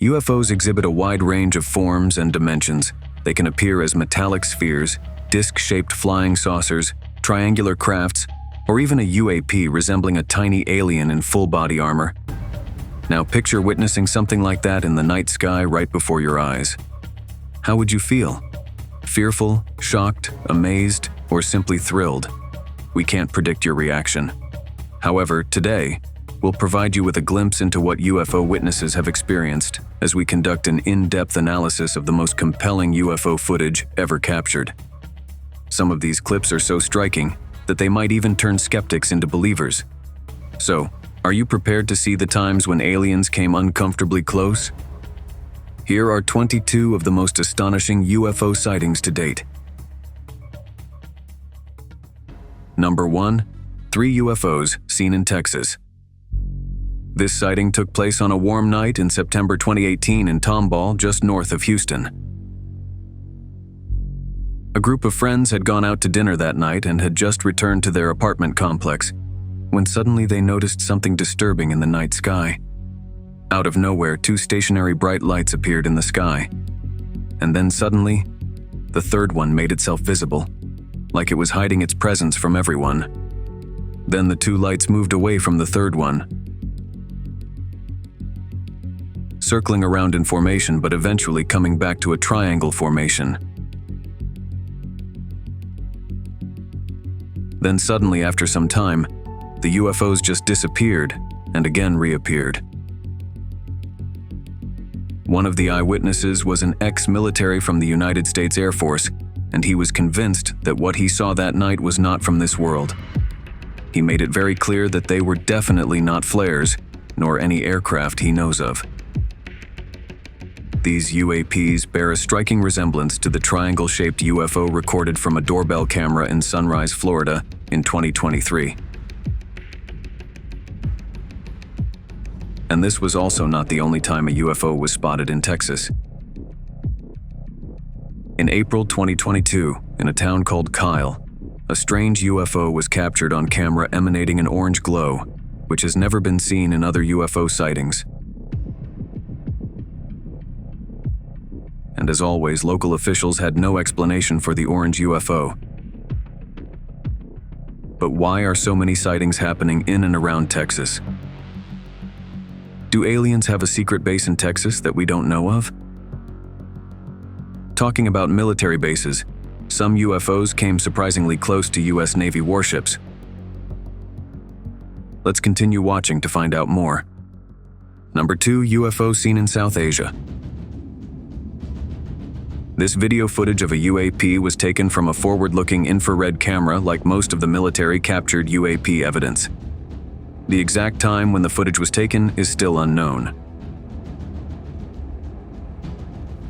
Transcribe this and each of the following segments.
UFOs exhibit a wide range of forms and dimensions. They can appear as metallic spheres, disc-shaped flying saucers, triangular crafts, or even a UAP resembling a tiny alien in full body armor. Now picture witnessing something like that in the night sky right before your eyes. How would you feel? Fearful, shocked, amazed, or simply thrilled? We can't predict your reaction. However, today, we'll provide you with a glimpse into what UFO witnesses have experienced as we conduct an in-depth analysis of the most compelling UFO footage ever captured. Some of these clips are so striking that they might even turn skeptics into believers. So, are you prepared to see the times when aliens came uncomfortably close? Here are 22 of the most astonishing UFO sightings to date. Number 1. 3 UFOs seen in Texas. This sighting took place on a warm night in September 2018 in Tomball, just north of Houston. A group of friends had gone out to dinner that night and had just returned to their apartment complex, when suddenly they noticed something disturbing in the night sky. Out of nowhere, 2 stationary bright lights appeared in the sky. And then suddenly, the third one made itself visible, like it was hiding its presence from everyone. Then the 2 lights moved away from the third one, circling around in formation but eventually coming back to a triangle formation. Then suddenly, after some time, the UFOs just disappeared and again reappeared. One of the eyewitnesses was an ex-military from the United States Air Force, and he was convinced that what he saw that night was not from this world. He made it very clear that they were definitely not flares, nor any aircraft he knows of. These UAPs bear a striking resemblance to the triangle-shaped UFO recorded from a doorbell camera in Sunrise, Florida in 2023. And this was also not the only time a UFO was spotted in Texas. In April 2022, in a town called Kyle, a strange UFO was captured on camera emanating an orange glow, which has never been seen in other UFO sightings. And as always, local officials had no explanation for the orange UFO. But why are so many sightings happening in and around Texas? Do aliens have a secret base in Texas that we don't know of? Talking about military bases, some UFOs came surprisingly close to US Navy warships. Let's continue watching to find out more. Number 2, UFO seen in South Asia. This video footage of a UAP was taken from a forward-looking infrared camera like most of the military-captured UAP evidence. The exact time when the footage was taken is still unknown.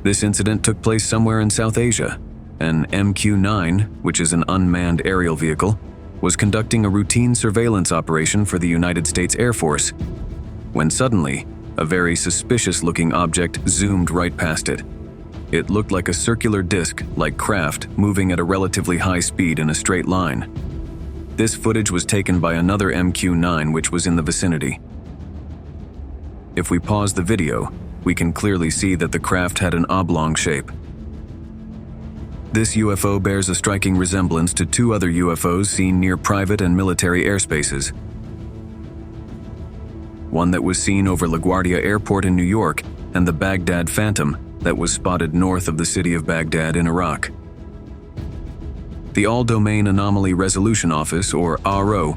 This incident took place somewhere in South Asia. An MQ-9, which is an unmanned aerial vehicle, was conducting a routine surveillance operation for the United States Air Force, when suddenly, a very suspicious-looking object zoomed right past it. It looked like a circular disc-like craft moving at a relatively high speed in a straight line. This footage was taken by another MQ-9 which was in the vicinity. If we pause the video, we can clearly see that the craft had an oblong shape. This UFO bears a striking resemblance to 2 other UFOs seen near private and military airspaces. One that was seen over LaGuardia Airport in New York, and the Baghdad Phantom that was spotted north of the city of Baghdad in Iraq. The All-Domain Anomaly Resolution Office, or ARO,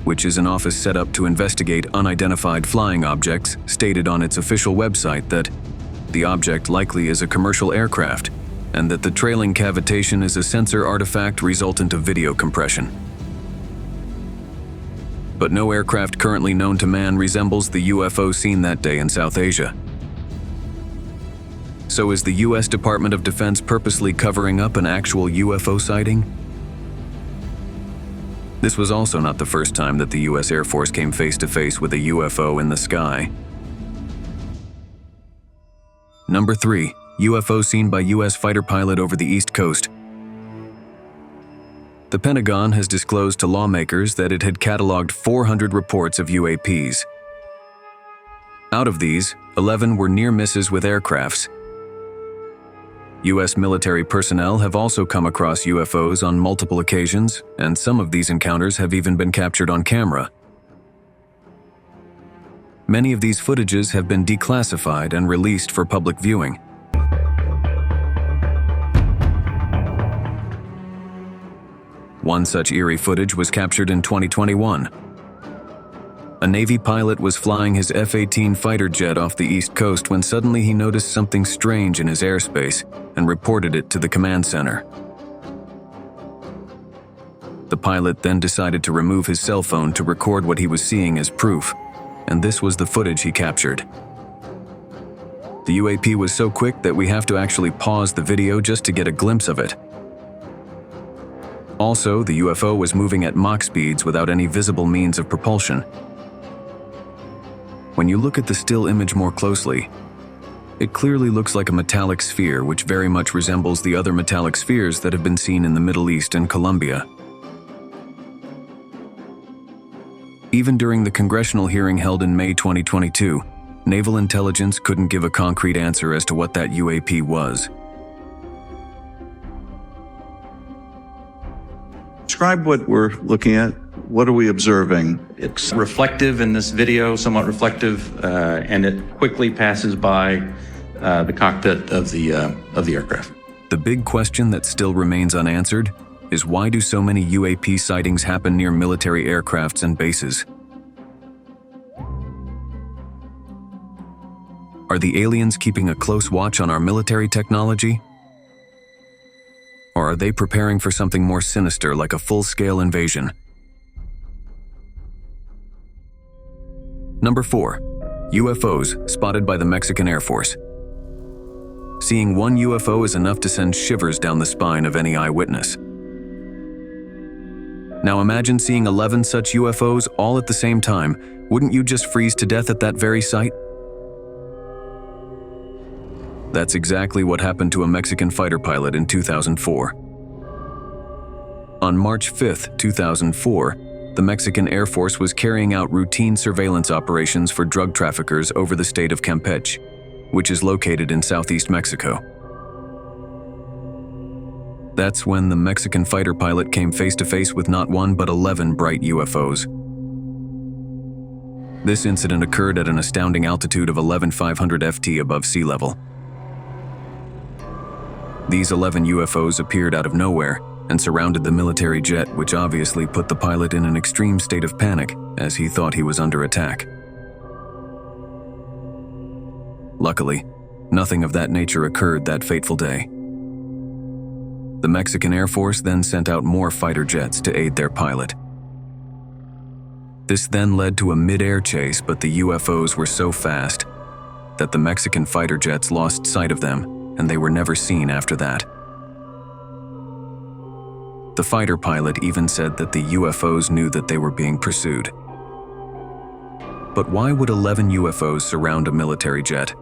which is an office set up to investigate unidentified flying objects, stated on its official website that the object likely is a commercial aircraft, and that the trailing cavitation is a sensor artifact resultant of video compression. But no aircraft currently known to man resembles the UFO seen that day in South Asia. So is the US Department of Defense purposely covering up an actual UFO sighting? This was also not the first time that the US Air Force came face-to-face with a UFO in the sky. Number 3. UFO seen by US fighter pilot over the East Coast. The Pentagon has disclosed to lawmakers that it had cataloged 400 reports of UAPs. Out of these, 11 were near misses with aircrafts. U.S. military personnel have also come across UFOs on multiple occasions, and some of these encounters have even been captured on camera. Many of these footages have been declassified and released for public viewing. One such eerie footage was captured in 2021. A Navy pilot was flying his F-18 fighter jet off the East Coast when suddenly he noticed something strange in his airspace and reported it to the command center. The pilot then decided to remove his cell phone to record what he was seeing as proof, and this was the footage he captured. The UAP was so quick that we have to actually pause the video just to get a glimpse of it. Also, the UFO was moving at Mach speeds without any visible means of propulsion. When you look at the still image more closely, it clearly looks like a metallic sphere which very much resembles the other metallic spheres that have been seen in the Middle East and Colombia. Even during the congressional hearing held in May 2022, naval intelligence couldn't give a concrete answer as to what that UAP was. Describe what we're looking at. What are we observing? It's reflective in this video, somewhat reflective, and it quickly passes by the cockpit of the aircraft. The big question that still remains unanswered is why do so many UAP sightings happen near military aircrafts and bases? Are the aliens keeping a close watch on our military technology? Or are they preparing for something more sinister like a full-scale invasion? Number 4. UFOs spotted by the Mexican Air Force. Seeing one UFO is enough to send shivers down the spine of any eyewitness. Now imagine seeing 11 such UFOs all at the same time. Wouldn't you just freeze to death at that very sight? That's exactly what happened to a Mexican fighter pilot in 2004. On March 5, 2004, the Mexican Air Force was carrying out routine surveillance operations for drug traffickers over the state of Campeche, which is located in southeast Mexico. That's when the Mexican fighter pilot came face to face with not one but 11 bright UFOs. This incident occurred at an astounding altitude of 11,500 ft above sea level. These 11 UFOs appeared out of nowhere and surrounded the military jet, which obviously put the pilot in an extreme state of panic as he thought he was under attack. Luckily, nothing of that nature occurred that fateful day. The Mexican Air Force then sent out more fighter jets to aid their pilot. This then led to a mid-air chase, but the UFOs were so fast that the Mexican fighter jets lost sight of them and they were never seen after that. The fighter pilot even said that the UFOs knew that they were being pursued. But why would 11 UFOs surround a military jet?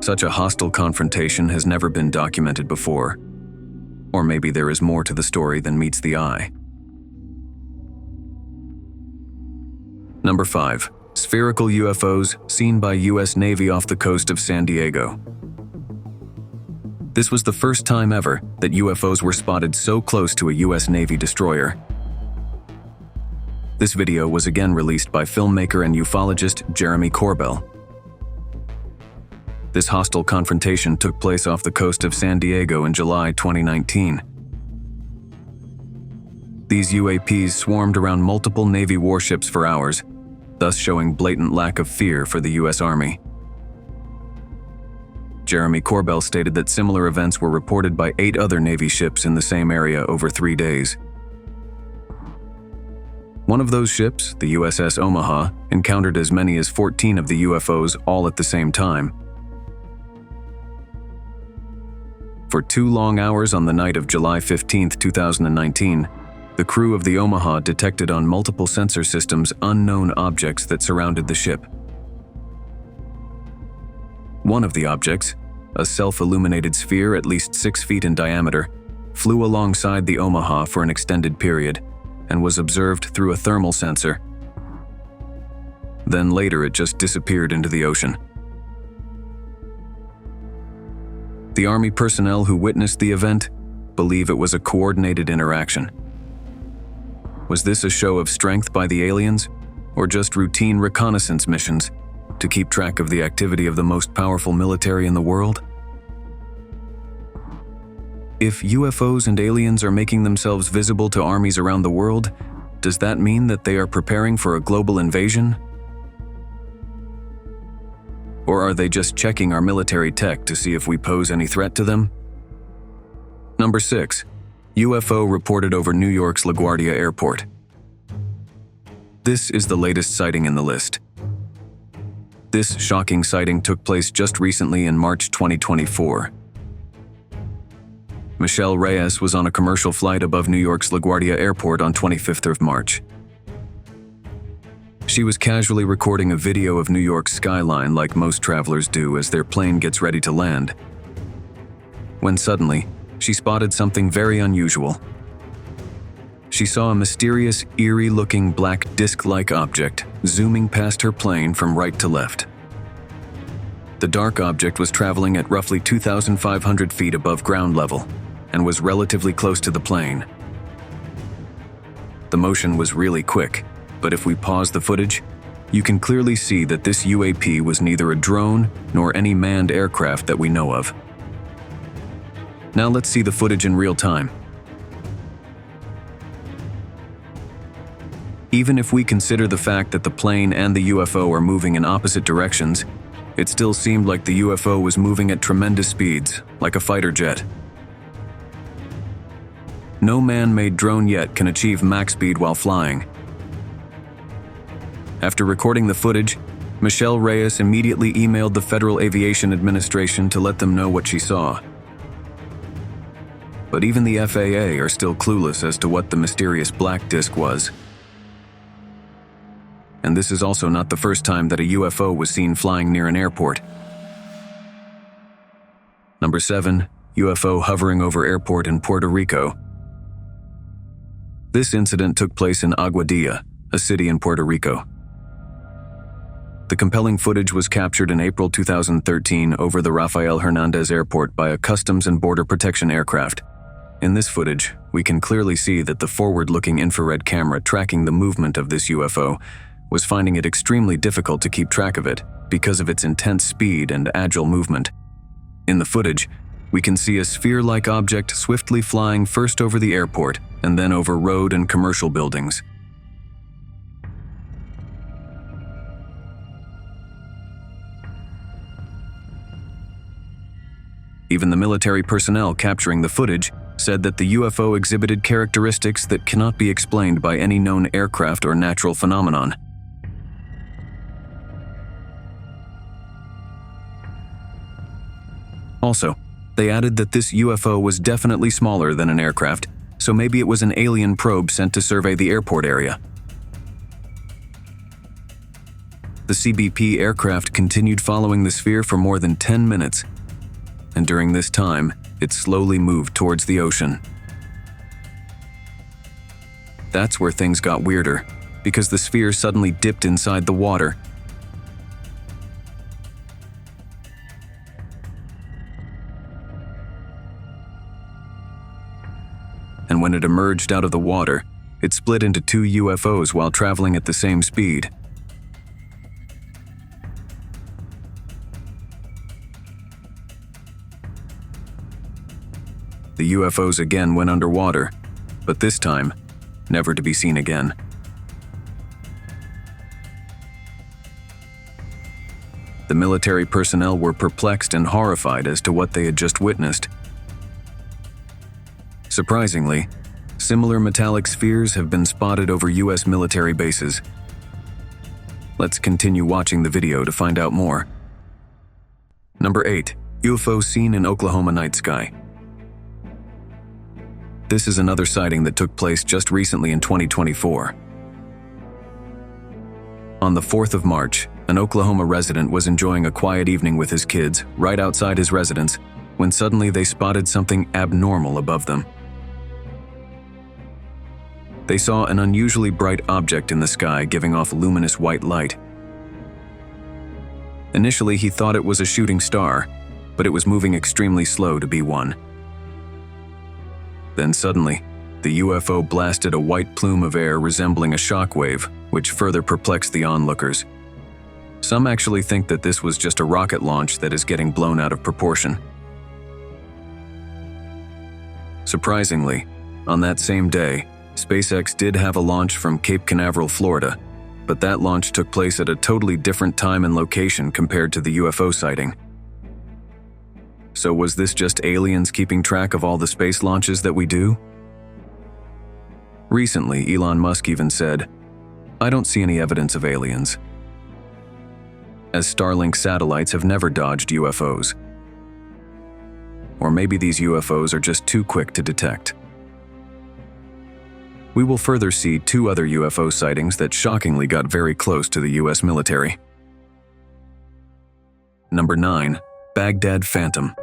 Such a hostile confrontation has never been documented before. Or maybe there is more to the story than meets the eye. Number 5. Spherical UFOs seen by U.S. Navy off the coast of San Diego. This was the first time ever that UFOs were spotted so close to a U.S. Navy destroyer. This video was again released by filmmaker and ufologist Jeremy Corbell. This hostile confrontation took place off the coast of San Diego in July 2019. These UAPs swarmed around multiple Navy warships for hours, thus showing blatant lack of fear for the U.S. Army. Jeremy Corbell stated that similar events were reported by 8 other Navy ships in the same area over 3 days. One of those ships, the USS Omaha, encountered as many as 14 of the UFOs all at the same time. For 2 long hours on the night of July 15, 2019, the crew of the Omaha detected on multiple sensor systems unknown objects that surrounded the ship. One of the objects, a self-illuminated sphere at least 6 feet in diameter, flew alongside the Omaha for an extended period and was observed through a thermal sensor. Then later it just disappeared into the ocean. The Army personnel who witnessed the event believe it was a coordinated interaction. Was this a show of strength by the aliens, or just routine reconnaissance missions to keep track of the activity of the most powerful military in the world? If UFOs and aliens are making themselves visible to armies around the world, does that mean that they are preparing for a global invasion? Or are they just checking our military tech to see if we pose any threat to them? Number 6. UFO reported over New York's LaGuardia Airport. This is the latest sighting in the list. This shocking sighting took place just recently in March 2024. Michelle Reyes was on a commercial flight above New York's LaGuardia Airport on 25th of March. She was casually recording a video of New York's skyline like most travelers do as their plane gets ready to land. When suddenly, she spotted something very unusual. She saw a mysterious, eerie-looking black disc-like object zooming past her plane from right to left. The dark object was traveling at roughly 2,500 feet above ground level and was relatively close to the plane. The motion was really quick, but if we pause the footage, you can clearly see that this UAP was neither a drone nor any manned aircraft that we know of. Now let's see the footage in real time. Even if we consider the fact that the plane and the UFO are moving in opposite directions, it still seemed like the UFO was moving at tremendous speeds, like a fighter jet. No man-made drone yet can achieve Mach speed while flying. After recording the footage, Michelle Reyes immediately emailed the Federal Aviation Administration to let them know what she saw. But even the FAA are still clueless as to what the mysterious black disc was. And this is also not the first time that a UFO was seen flying near an airport. Number 7. UFO hovering over airport in Puerto Rico. This incident took place in LaGuardia, a city in Puerto Rico. The compelling footage was captured in April 2013 over the Rafael Hernandez Airport by a Customs and Border Protection aircraft. In this footage, we can clearly see that the forward-looking infrared camera tracking the movement of this UFO was finding it extremely difficult to keep track of it because of its intense speed and agile movement. In the footage, we can see a sphere-like object swiftly flying first over the airport and then over road and commercial buildings. Even the military personnel capturing the footage said that the UFO exhibited characteristics that cannot be explained by any known aircraft or natural phenomenon. Also, they added that this UFO was definitely smaller than an aircraft, so maybe it was an alien probe sent to survey the airport area. The CBP aircraft continued following the sphere for more than 10 minutes, and during this time, it slowly moved towards the ocean. That's where things got weirder, because the sphere suddenly dipped inside the water. And when it emerged out of the water, it split into 2 UFOs while traveling at the same speed. The UFOs again went underwater, but this time, never to be seen again. The military personnel were perplexed and horrified as to what they had just witnessed. Surprisingly, similar metallic spheres have been spotted over U.S. military bases. Let's continue watching the video to find out more. Number 8. UFO seen in Oklahoma night sky. This is another sighting that took place just recently in 2024. On the 4th of March, an Oklahoma resident was enjoying a quiet evening with his kids right outside his residence when suddenly they spotted something abnormal above them. They saw an unusually bright object in the sky giving off luminous white light, Initially, he thought it was a shooting star, but it was moving extremely slow to be one. Then suddenly, the UFO blasted a white plume of air resembling a shockwave, which further perplexed the onlookers. Some actually think that this was just a rocket launch that is getting blown out of proportion. Surprisingly, on that same day, SpaceX did have a launch from Cape Canaveral, Florida, but that launch took place at a totally different time and location compared to the UFO sighting. So was this just aliens keeping track of all the space launches that we do? Recently, Elon Musk even said, "I don't see any evidence of aliens," as Starlink satellites have never dodged UFOs. Or maybe these UFOs are just too quick to detect. We will further see 2 other UFO sightings that shockingly got very close to the US military. Number 9. Baghdad Phantom.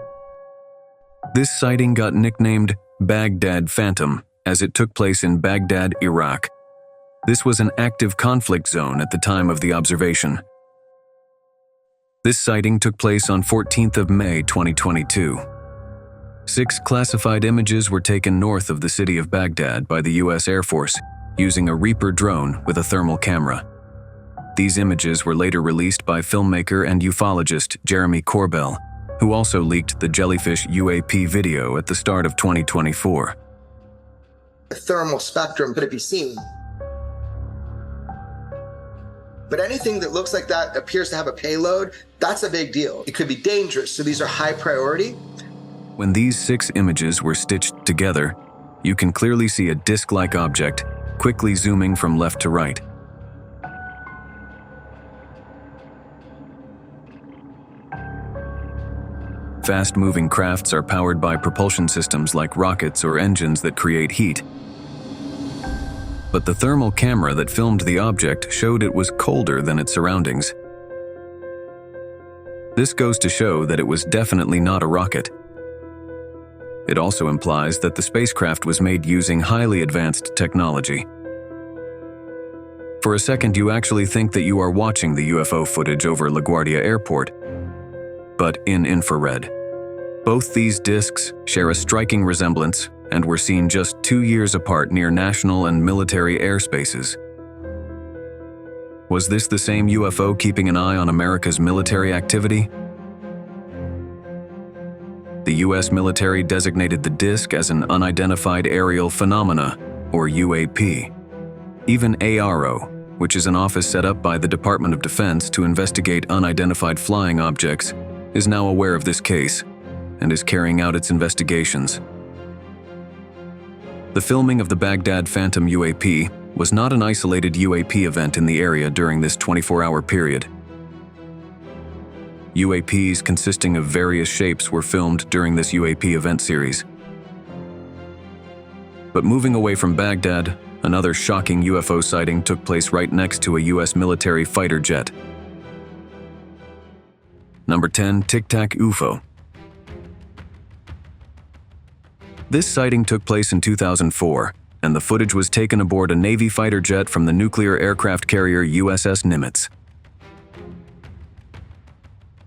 This sighting got nicknamed Baghdad Phantom as it took place in Baghdad, Iraq. This was an active conflict zone at the time of the observation. This sighting took place on 14th of May 2022. 6 classified images were taken north of the city of Baghdad by the US Air Force using a Reaper drone with a thermal camera. These images were later released by filmmaker and ufologist Jeremy Corbell, who also leaked the Jellyfish UAP video at the start of 2024. The thermal spectrum could it be seen? But anything that looks like that appears to have a payload, that's a big deal. It could be dangerous, so these are high priority. When these 6 images were stitched together, you can clearly see a disc-like object quickly zooming from left to right. Fast-moving crafts are powered by propulsion systems like rockets or engines that create heat. But the thermal camera that filmed the object showed it was colder than its surroundings. This goes to show that it was definitely not a rocket. It also implies that the spacecraft was made using highly advanced technology. For a second, you actually think that you are watching the UFO footage over LaGuardia Airport, but in infrared. Both these discs share a striking resemblance and were seen just 2 years apart near national and military airspaces. Was this the same UFO keeping an eye on America's military activity? The US military designated the disc as an unidentified aerial phenomena, or UAP. Even ARO, which is an office set up by the Department of Defense to investigate unidentified flying objects, is now aware of this case and is carrying out its investigations. The filming of the Baghdad Phantom UAP was not an isolated UAP event in the area during this 24-hour period. UAPs consisting of various shapes were filmed during this UAP event series. But moving away from Baghdad, another shocking UFO sighting took place right next to a US military fighter jet. Number 10. Tic Tac UFO. This sighting took place in 2004, and the footage was taken aboard a Navy fighter jet from the nuclear aircraft carrier USS Nimitz.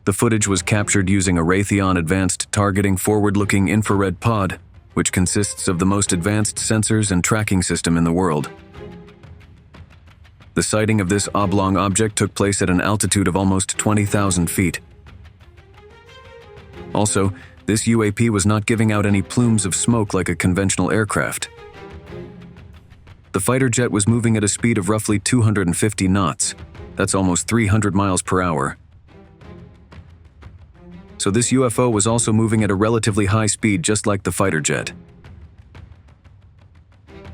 The footage was captured using a Raytheon Advanced Targeting Forward-Looking Infrared Pod, which consists of the most advanced sensors and tracking system in the world. The sighting of this oblong object took place at an altitude of almost 20,000 feet. Also, this UAP was not giving out any plumes of smoke like a conventional aircraft. The fighter jet was moving at a speed of roughly 250 knots. That's almost 300 miles per hour. So this UFO was also moving at a relatively high speed just like the fighter jet.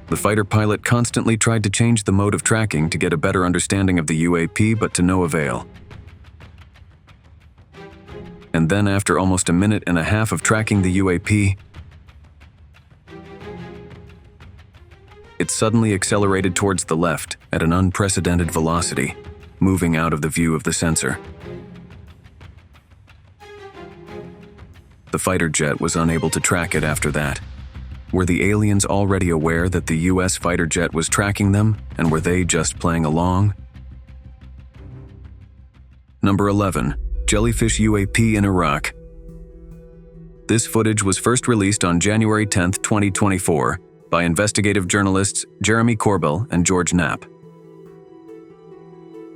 The fighter pilot constantly tried to change the mode of tracking to get a better understanding of the UAP, but to no avail. And then after almost a minute and a half of tracking the UAP, it suddenly accelerated towards the left at an unprecedented velocity, moving out of the view of the sensor. The fighter jet was unable to track it after that. Were the aliens already aware that the US fighter jet was tracking them, and were they just playing along? Number 11. Jellyfish UAP in Iraq. This footage was first released on January 10, 2024, by investigative journalists Jeremy Corbell and George Knapp.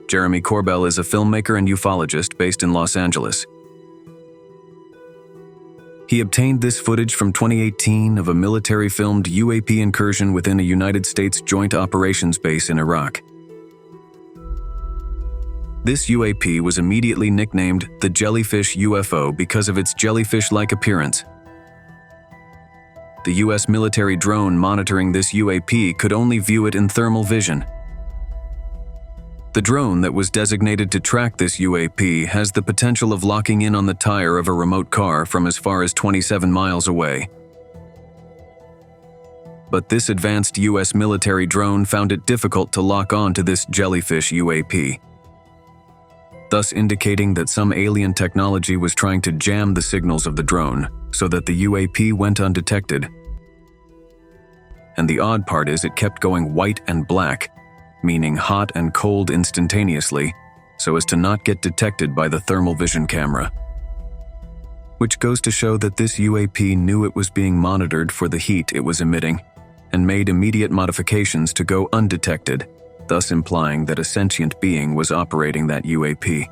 Jeremy Corbell is a filmmaker and ufologist based in Los Angeles. He obtained this footage from 2018 of a military-filmed UAP incursion within a United States Joint Operations base in Iraq. This UAP was immediately nicknamed the Jellyfish UFO because of its jellyfish-like appearance. The U.S. military drone monitoring this UAP could only view it in thermal vision. The drone that was designated to track this UAP has the potential of locking in on the tire of a remote car from as far as 27 miles away. But this advanced U.S. military drone found it difficult to lock on to this Jellyfish UAP, thus indicating that some alien technology was trying to jam the signals of the drone so that the UAP went undetected. And the odd part is it kept going white and black, meaning hot and cold instantaneously, so as to not get detected by the thermal vision camera. Which goes to show that this UAP knew it was being monitored for the heat it was emitting, and made immediate modifications to go undetected, thus implying that a sentient being was operating that UAP.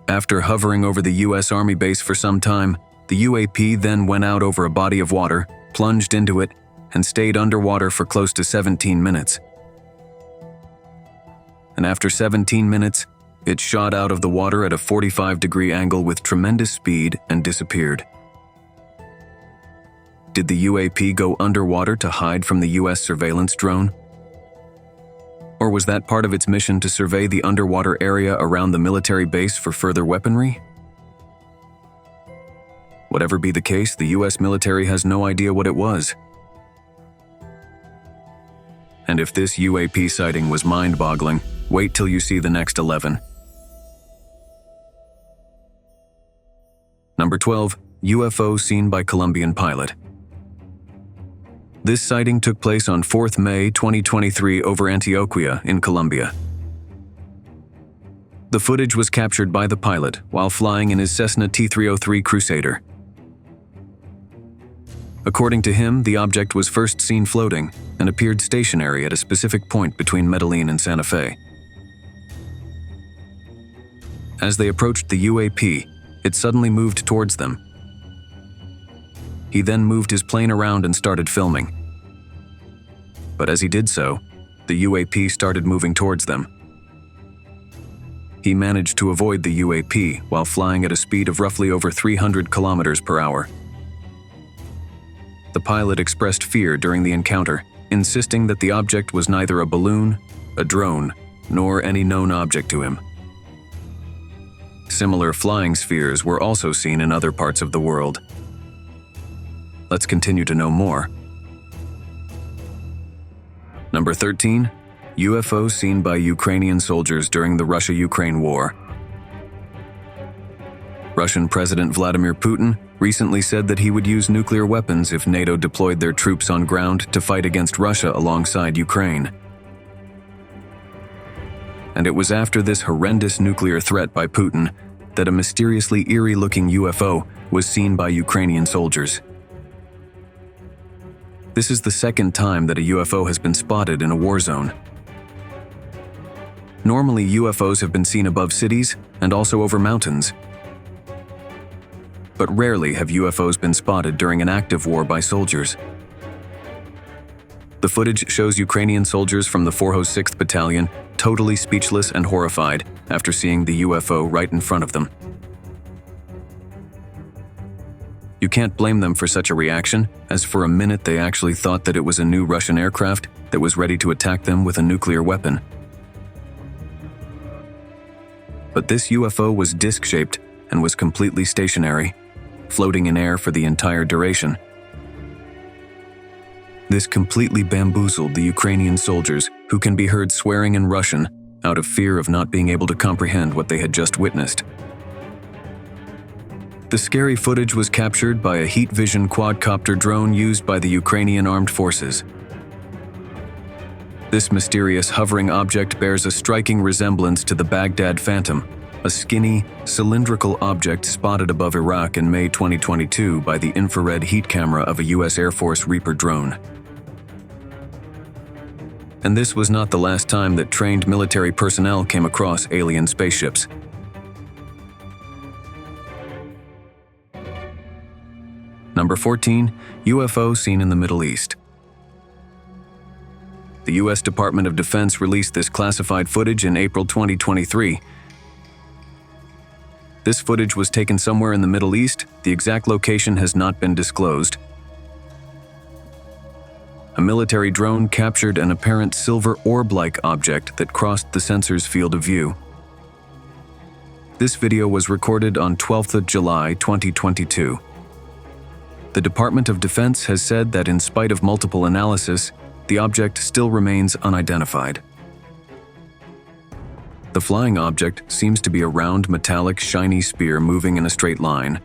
After hovering over the U.S. Army base for some time, the UAP then went out over a body of water, plunged into it, and stayed underwater for close to 17 minutes. And after 17 minutes, it shot out of the water at a 45-degree angle with tremendous speed and disappeared. Did the UAP go underwater to hide from the U.S. surveillance drone? Or was that part of its mission to survey the underwater area around the military base for further weaponry? Whatever be the case, the U.S. military has no idea what it was. And if this UAP sighting was mind-boggling, wait till you see the next 11. Number 12. UFO seen by Colombian pilot. This sighting took place on 4th May 2023 over Antioquia in Colombia. The footage was captured by the pilot while flying in his Cessna T-303 Crusader. According to him, the object was first seen floating and appeared stationary at a specific point between Medellin and Santa Fe. As they approached the UAP, it suddenly moved towards them. He then moved his plane around and started filming. But as he did so, the UAP started moving towards them. He managed to avoid the UAP while flying at a speed of roughly over 300 kilometers per hour. The pilot expressed fear during the encounter, insisting that the object was neither a balloon, a drone, nor any known object to him. Similar flying spheres were also seen in other parts of the world. Let's continue to know more. Number 13. UFO seen by Ukrainian soldiers during the Russia-Ukraine war. Russian President Vladimir Putin recently said that he would use nuclear weapons if NATO deployed their troops on ground to fight against Russia alongside Ukraine. And it was after this horrendous nuclear threat by Putin that a mysteriously eerie-looking UFO was seen by Ukrainian soldiers. This is the second time that a UFO has been spotted in a war zone. Normally, UFOs have been seen above cities and also over mountains. But rarely have UFOs been spotted during an active war by soldiers. The footage shows Ukrainian soldiers from the 406th Battalion totally speechless and horrified after seeing the UFO right in front of them. You can't blame them for such a reaction, as for a minute they actually thought that it was a new Russian aircraft that was ready to attack them with a nuclear weapon. But this UFO was disc-shaped and was completely stationary, floating in air for the entire duration. This completely bamboozled the Ukrainian soldiers, who can be heard swearing in Russian out of fear of not being able to comprehend what they had just witnessed. The scary footage was captured by a heat vision quadcopter drone used by the Ukrainian armed forces. This mysterious hovering object bears a striking resemblance to the Baghdad Phantom, a skinny, cylindrical object spotted above Iraq in May 2022 by the infrared heat camera of a U.S. Air Force Reaper drone. And this was not the last time that trained military personnel came across alien spaceships. Number 14, UFO seen in the Middle East. The U.S. Department of Defense released this classified footage in April 2023. This footage was taken somewhere in the Middle East. The exact location has not been disclosed. A military drone captured an apparent silver orb-like object that crossed the sensor's field of view. This video was recorded on 12th of July 2022. The Department of Defense has said that in spite of multiple analysis, the object still remains unidentified. The flying object seems to be a round, metallic, shiny sphere moving in a straight line.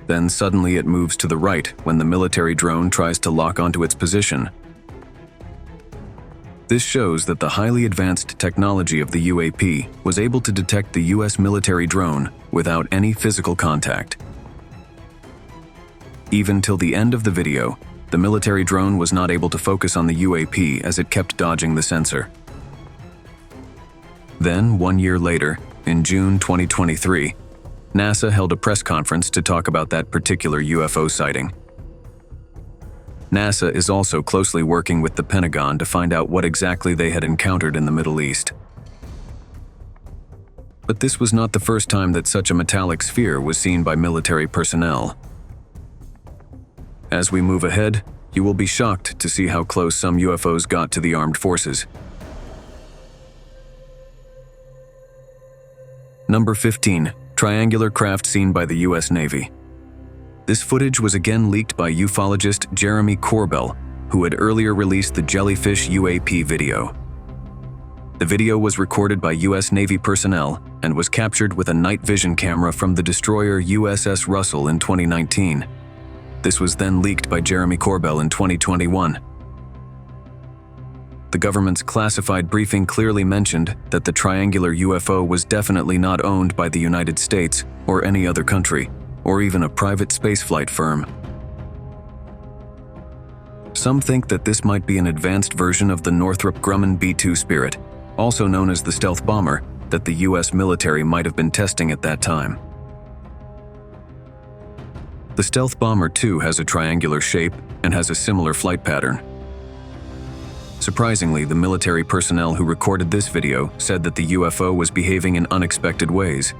Then suddenly it moves to the right when the military drone tries to lock onto its position. This shows that the highly advanced technology of the UAP was able to detect the U.S. military drone without any physical contact. Even till the end of the video, the military drone was not able to focus on the UAP as it kept dodging the sensor. Then, 1 year later, in June 2023, NASA held a press conference to talk about that particular UFO sighting. NASA is also closely working with the Pentagon to find out what exactly they had encountered in the Middle East. But this was not the first time that such a metallic sphere was seen by military personnel. As we move ahead, you will be shocked to see how close some UFOs got to the armed forces. Number 15. Triangular craft seen by the U.S. Navy. This footage was again leaked by ufologist Jeremy Corbell, who had earlier released the Jellyfish UAP video. The video was recorded by U.S. Navy personnel and was captured with a night vision camera from the destroyer USS Russell in 2019. This was then leaked by Jeremy Corbell in 2021. The government's classified briefing clearly mentioned that the triangular UFO was definitely not owned by the United States or any other country, or even a private spaceflight firm. Some think that this might be an advanced version of the Northrop Grumman B-2 Spirit, also known as the stealth bomber, that the U.S. military might have been testing at that time. The stealth bomber too has a triangular shape and has a similar flight pattern. Surprisingly, the military personnel who recorded this video said that the UFO was behaving in unexpected ways.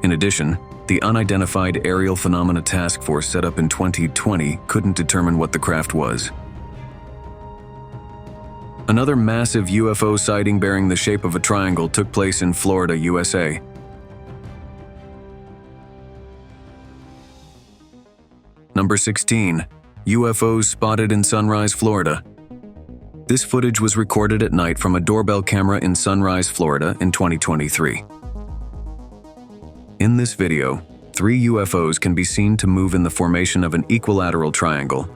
In addition, the Unidentified Aerial Phenomena Task Force set up in 2020 couldn't determine what the craft was. Another massive UFO sighting bearing the shape of a triangle took place in Florida, USA. Number 16. UFOs spotted in Sunrise, Florida. This footage was recorded at night from a doorbell camera in Sunrise, Florida in 2023. In this video, 3 UFOs can be seen to move in the formation of an equilateral triangle.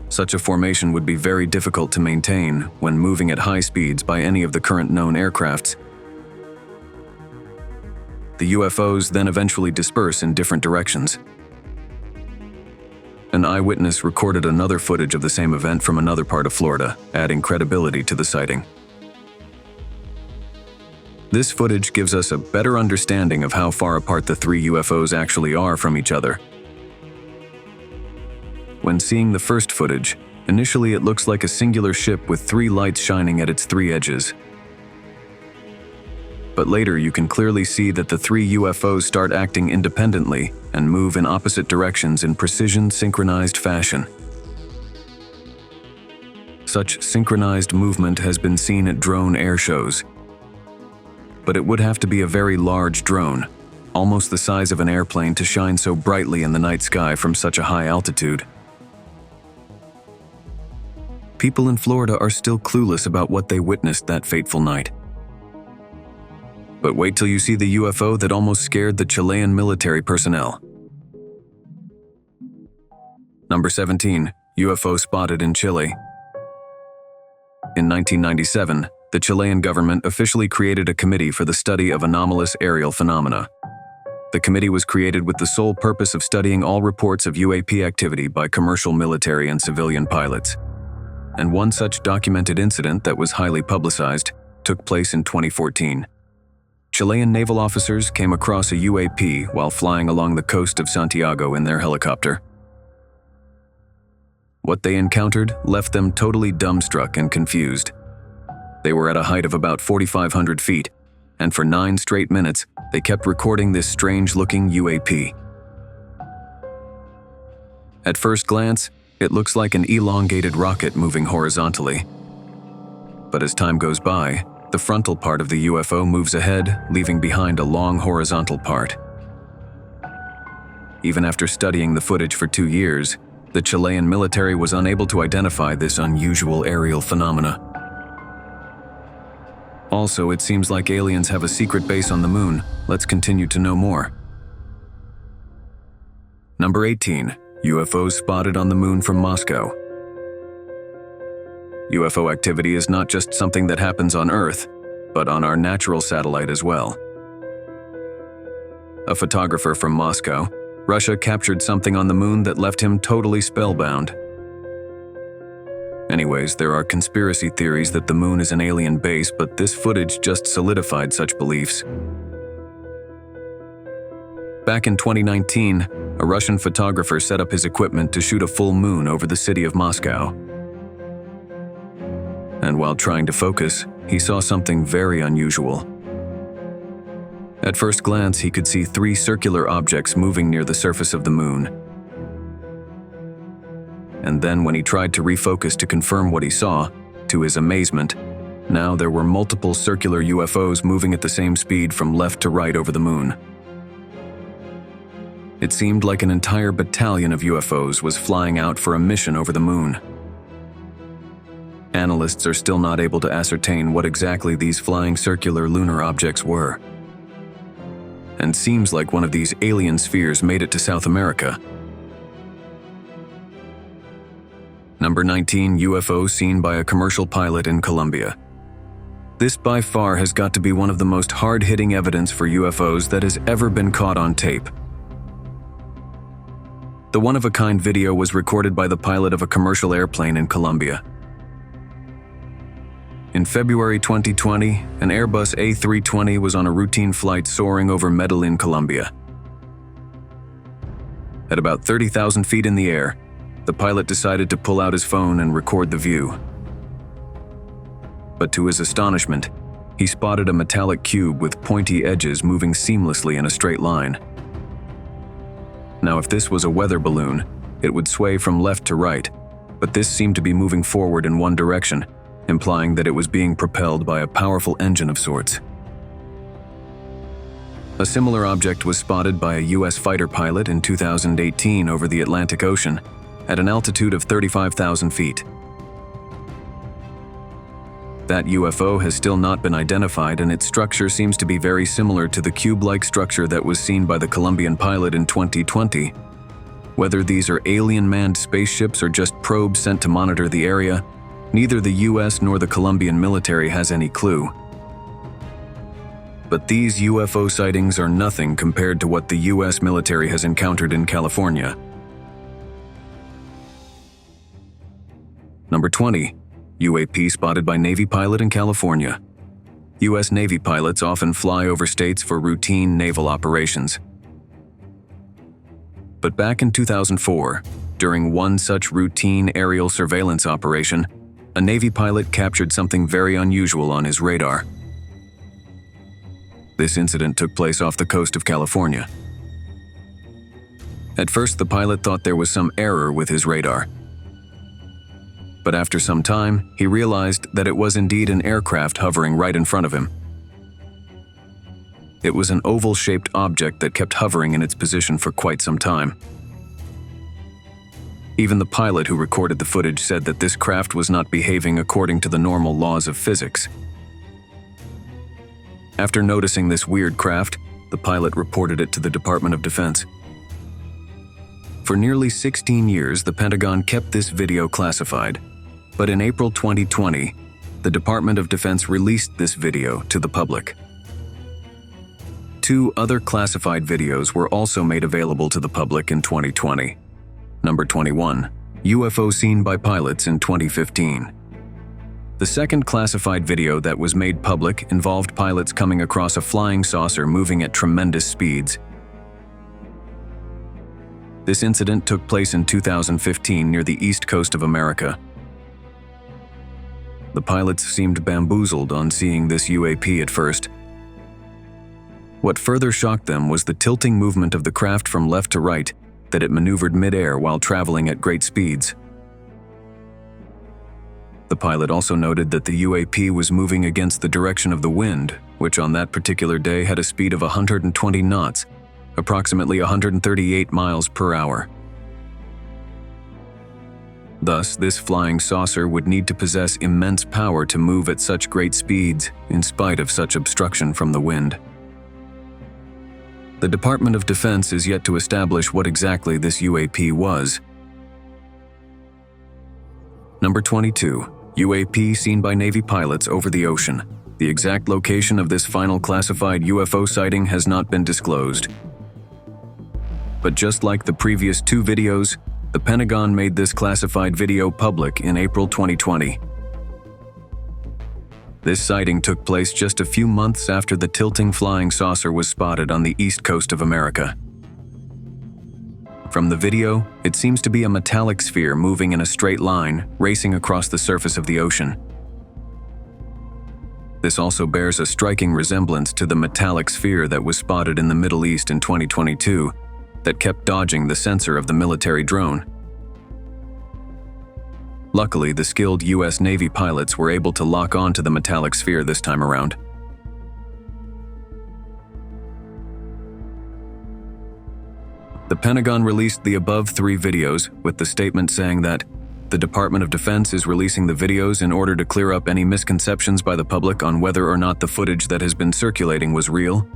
Such a formation would be very difficult to maintain when moving at high speeds by any of the current known aircrafts. The UFOs then eventually disperse in different directions. An eyewitness recorded another footage of the same event from another part of Florida, adding credibility to the sighting. This footage gives us a better understanding of how far apart the 3 UFOs actually are from each other. When seeing the first footage, initially it looks like a singular ship with 3 lights shining at its 3 edges. But later you can clearly see that the 3 UFOs start acting independently and move in opposite directions in precision synchronized fashion. Such synchronized movement has been seen at drone air shows. But it would have to be a very large drone, almost the size of an airplane, to shine so brightly in the night sky from such a high altitude. People in Florida are still clueless about what they witnessed that fateful night. But wait till you see the UFO that almost scared the Chilean military personnel. Number 17. UFO spotted in Chile. In 1997, the Chilean government officially created a committee for the study of anomalous aerial phenomena. The committee was created with the sole purpose of studying all reports of UAP activity by commercial military and civilian pilots. And one such documented incident that was highly publicized took place in 2014. Chilean naval officers came across a UAP while flying along the coast of Santiago in their helicopter. What they encountered left them totally dumbstruck and confused. They were at a height of about 4,500 feet, and for 9 straight minutes, they kept recording this strange-looking UAP. At first glance, it looks like an elongated rocket moving horizontally. But as time goes by, the frontal part of the UFO moves ahead, leaving behind a long horizontal part. Even after studying the footage for 2 years, the Chilean military was unable to identify this unusual aerial phenomena. Also, it seems like aliens have a secret base on the moon. Let's continue to know more. Number 18. UFOs spotted on the moon from Moscow. UFO activity is not just something that happens on Earth, but on our natural satellite as well. A photographer from Moscow, Russia captured something on the moon that left him totally spellbound. Anyways, there are conspiracy theories that the moon is an alien base, but this footage just solidified such beliefs. Back in 2019, a Russian photographer set up his equipment to shoot a full moon over the city of Moscow. And while trying to focus, he saw something very unusual. At first glance, he could see 3 circular objects moving near the surface of the moon. And then when he tried to refocus to confirm what he saw, to his amazement, now there were multiple circular UFOs moving at the same speed from left to right over the moon. It seemed like an entire battalion of UFOs was flying out for a mission over the moon. Analysts are still not able to ascertain what exactly these flying circular lunar objects were. And seems like one of these alien spheres made it to South America. Number 19. UFO seen by a commercial pilot in Colombia. This by far has got to be one of the most hard-hitting evidence for UFOs that has ever been caught on tape. The one-of-a-kind video was recorded by the pilot of a commercial airplane in Colombia. In February 2020, an Airbus A320 was on a routine flight soaring over Medellin, Colombia. At about 30,000 feet in the air, the pilot decided to pull out his phone and record the view. But to his astonishment, he spotted a metallic cube with pointy edges moving seamlessly in a straight line. Now, if this was a weather balloon, it would sway from left to right, but this seemed to be moving forward in one direction, implying that it was being propelled by a powerful engine of sorts. A similar object was spotted by a U.S. fighter pilot in 2018 over the Atlantic Ocean, at an altitude of 35,000 feet. That UFO has still not been identified, and its structure seems to be very similar to the cube-like structure that was seen by the Colombian pilot in 2020. Whether these are alien manned spaceships or just probes sent to monitor the area, neither the US nor the Colombian military has any clue. But these UFO sightings are nothing compared to what the US military has encountered in California. Number 20. UAP spotted by Navy pilot in California. US Navy pilots often fly over states for routine naval operations. But back in 2004, during one such routine aerial surveillance operation, a Navy pilot captured something very unusual on his radar. This incident took place off the coast of California. At first, the pilot thought there was some error with his radar. But after some time, he realized that it was indeed an aircraft hovering right in front of him. It was an oval-shaped object that kept hovering in its position for quite some time. Even the pilot who recorded the footage said that this craft was not behaving according to the normal laws of physics. After noticing this weird craft, the pilot reported it to the Department of Defense. For nearly 16 years, the Pentagon kept this video classified. But in April 2020, the Department of Defense released this video to the public. 2 other classified videos were also made available to the public in 2020. Number 21, UFO seen by pilots in 2015. The second classified video that was made public involved pilots coming across a flying saucer moving at tremendous speeds. This incident took place in 2015 near the east coast of America. The pilots seemed bamboozled on seeing this UAP at first. What further shocked them was the tilting movement of the craft from left to right, that it maneuvered mid-air while traveling at great speeds. The pilot also noted that the UAP was moving against the direction of the wind, which on that particular day had a speed of 120 knots, approximately 138 miles per hour. Thus, this flying saucer would need to possess immense power to move at such great speeds, in spite of such obstruction from the wind. The Department of Defense is yet to establish what exactly this UAP was. Number 22, UAP seen by Navy pilots over the ocean. The exact location of this final classified UFO sighting has not been disclosed. But just like the previous 2 videos, the Pentagon made this classified video public in April 2020. This sighting took place just a few months after the tilting flying saucer was spotted on the east coast of America. From the video, it seems to be a metallic sphere moving in a straight line, racing across the surface of the ocean. This also bears a striking resemblance to the metallic sphere that was spotted in the Middle East in 2022, that kept dodging the sensor of the military drone. Luckily, the skilled U.S. Navy pilots were able to lock on to the metallic sphere this time around. The Pentagon released the above 3 videos with the statement saying that the Department of Defense is releasing the videos in order to clear up any misconceptions by the public on whether or not the footage that has been circulating was real,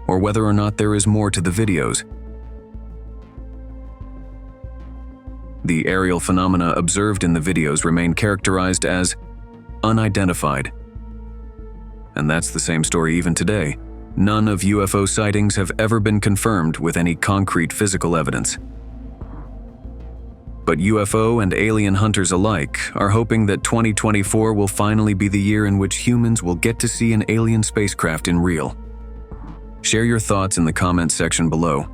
or whether or not there is more to the videos. The aerial phenomena observed in the videos remain characterized as unidentified. And that's the same story even today. None of UFO sightings have ever been confirmed with any concrete physical evidence. But UFO and alien hunters alike are hoping that 2024 will finally be the year in which humans will get to see an alien spacecraft in real. Share your thoughts in the comments section below.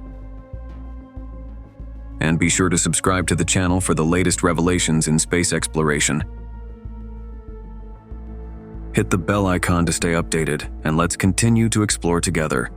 And be sure to subscribe to the channel for the latest revelations in space exploration. Hit the bell icon to stay updated, and let's continue to explore together.